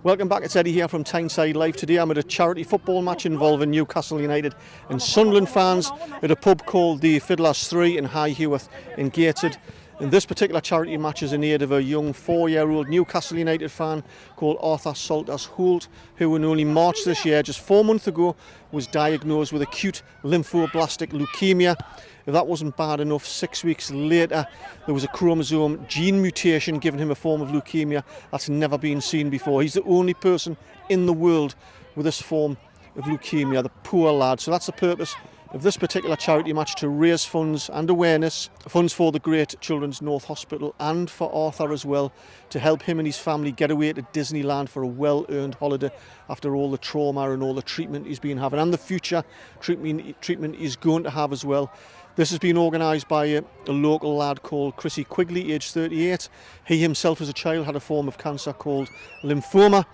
Welcome back, it's Eddie here from Tyneside Live. Today I'm at a charity football match involving Newcastle United and Sunderland fans at a pub called the Fiddler's 3 in High Heworth in Gateshead. And this particular charity match is in aid of a young 4-year-old Newcastle United fan called Arthur Salters Holt, who in only March this year, just 4 months ago, was diagnosed with acute lymphoblastic leukemia. If that wasn't bad enough, 6 weeks later there was a chromosome gene mutation giving him a form of leukemia that's never been seen before. He's the only person in the world with this form of leukemia, the poor lad. So that's the purpose of this particular charity match, to raise funds and awareness, funds for the Great Children's North Hospital and for Arthur as well, to help him and his family get away to Disneyland for a well-earned holiday after all the trauma and all the treatment he's been having and the future treatment he's going to have as well. This has been organised by a local lad called Chrissy Quigley, aged 38. He himself as a child had a form of cancer called lymphoma,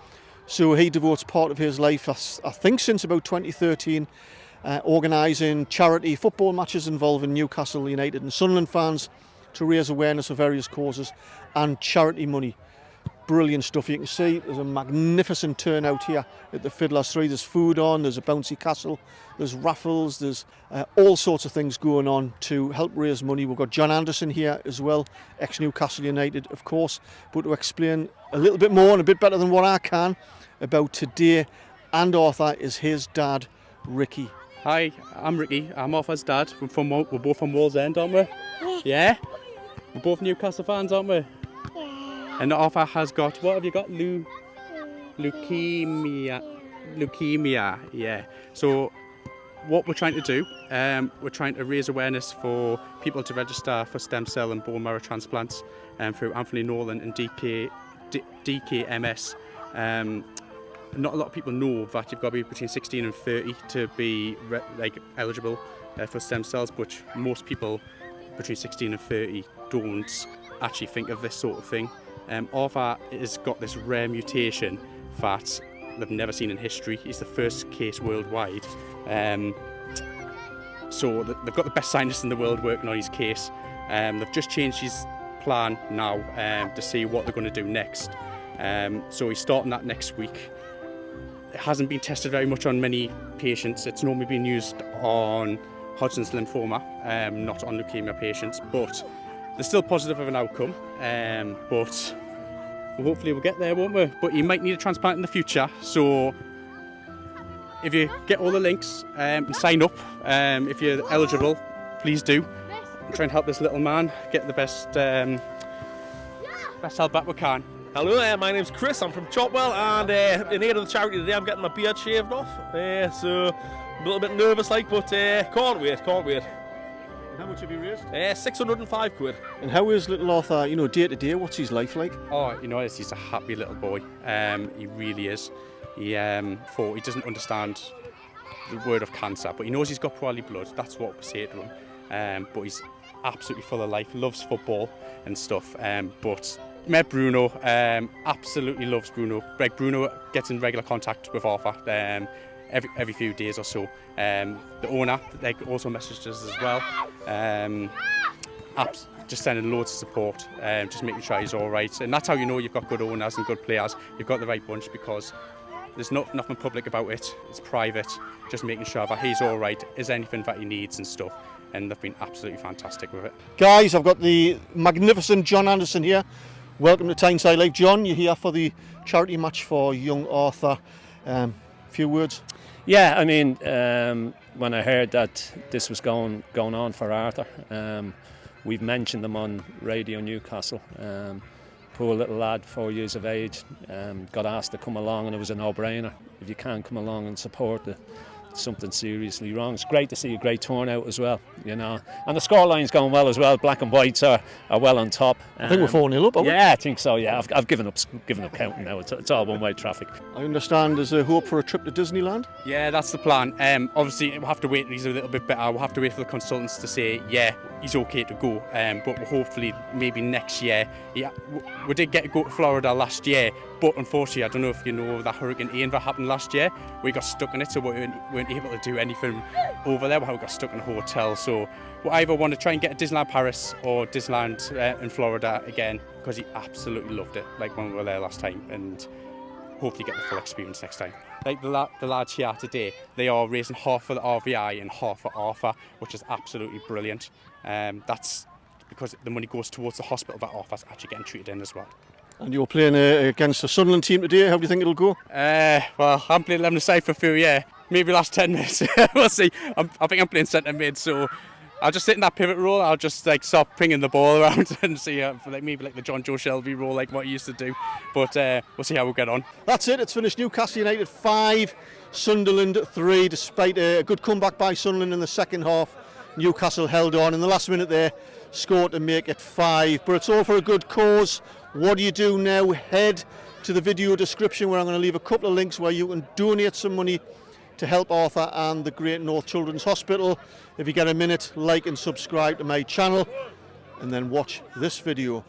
so he devotes part of his life, I think since about 2013, organising charity football matches involving Newcastle United and Sunderland fans to raise awareness for various causes and charity money. Brilliant stuff. You can see there's a magnificent turnout here at the Fiddler's 3. There's food on, there's a bouncy castle, there's raffles, there's all sorts of things going on to help raise money. We've got John Anderson here as well, ex-Newcastle United of course, but to explain a little bit more and a bit better than what I can about today and Arthur is his dad, Ricky. Hi, I'm Ricky. I'm Arthur's dad. We're both from Wallsend, aren't we? Yeah. We're both Newcastle fans, aren't we? Yeah. And Arthur has got, what have you got? Leukemia. Leukemia, yeah. So what we're trying to do, we're trying to raise awareness for people to register for stem cell and bone marrow transplants through Anthony Nolan and DKMS. Not a lot of people know that you've got to be between 16 and 30 to be eligible for stem cells, but most people between 16 and 30 don't actually think of this sort of thing. Arthur has got this rare mutation that they've never seen in history. He's the first case worldwide. So they've got the best scientists in the world working on his case. They've just changed his plan now to see what they're going to do next. So he's starting that next week. It hasn't been tested very much on many patients. It's normally been used on Hodgkin's lymphoma, not on leukemia patients, but they're still positive of an outcome. But hopefully we'll get there, won't we? But you might need a transplant in the future, so if you get all the links and sign up, if you're eligible, please do. Try and help this little man get the best help that we can. Hello, my name's Chris, I'm from Chopwell, and in aid of the charity today I'm getting my beard shaved off, so I'm a little bit nervous but can't wait. And how much have you raised? 605 quid. And how is little Arthur, day to day, what's his life like? Oh, he's a happy little boy, he really is. He doesn't understand the word of cancer, but he knows he's got poorly blood, that's what we say to him, but he's absolutely full of life, loves football and stuff, but met Bruno, absolutely loves Bruno. Bruno gets in regular contact with Arthur every few days or so. The owner also messaged us as well, just sending loads of support, just making sure he's all right. And that's how you know you've got good owners and good players. You've got the right bunch, because there's nothing public about it. It's private, just making sure that he's all right, is anything that he needs and stuff. And they've been absolutely fantastic with it. Guys, I've got the magnificent John Anderson here. Welcome to Tyneside Live. John, you're here for the charity match for young Arthur. Few words? Yeah, I mean, when I heard that this was going on for Arthur, we've mentioned them on Radio Newcastle. Poor little lad, 4 years of age, got asked to come along, and it was a no-brainer. If you can't come along and support something seriously wrong. It's great to see a great turnout as well, and the scoreline's going well as well. Black and whites are well on top. I think we're 4-0 up, aren't we? Yeah, I think so. Yeah, I've given up counting now. It's all one-way traffic. I understand there's a hope for a trip to Disneyland. Yeah, that's the plan. Obviously, we'll have to wait. He's a little bit better. We'll have to wait for the consultants to say, yeah, he's okay to go. But hopefully, maybe next year. Yeah, we did get to go to Florida last year, but unfortunately, I don't know if you know that Hurricane Ian that happened last year. We got stuck in it, so we weren't able to do anything over there. We got stuck in a hotel. So we either want to try and get to Disneyland Paris or Disneyland in Florida again, because he absolutely loved it, like when we were there last time. And hopefully get the full experience next time. Like the lads here today, they are raising half for the RVI and half for Arthur, which is absolutely brilliant. That's because the money goes towards the hospital that Arthur's actually getting treated in as well. And you're playing against the Sunderland team today. How do you think it'll go? Well, I'm playing 11 aside for a few, yeah. Maybe last 10 minutes. We'll see. I think I'm playing centre mid, so I'll just sit in that pivot role. I'll just like start pinging the ball around and see maybe like the John Joe Shelby role, like what he used to do. But we'll see how we get on. That's it. It's finished. Newcastle United 5, Sunderland 3. Despite a good comeback by Sunderland in the second half, Newcastle held on in the last minute there, scored to make it 5. But it's all for a good cause. What do you do now? Head to the video description where I'm going to leave a couple of links where you can donate some money to help Arthur and the Great North Children's Hospital. If you get a minute, like and subscribe to my channel, and then watch this video.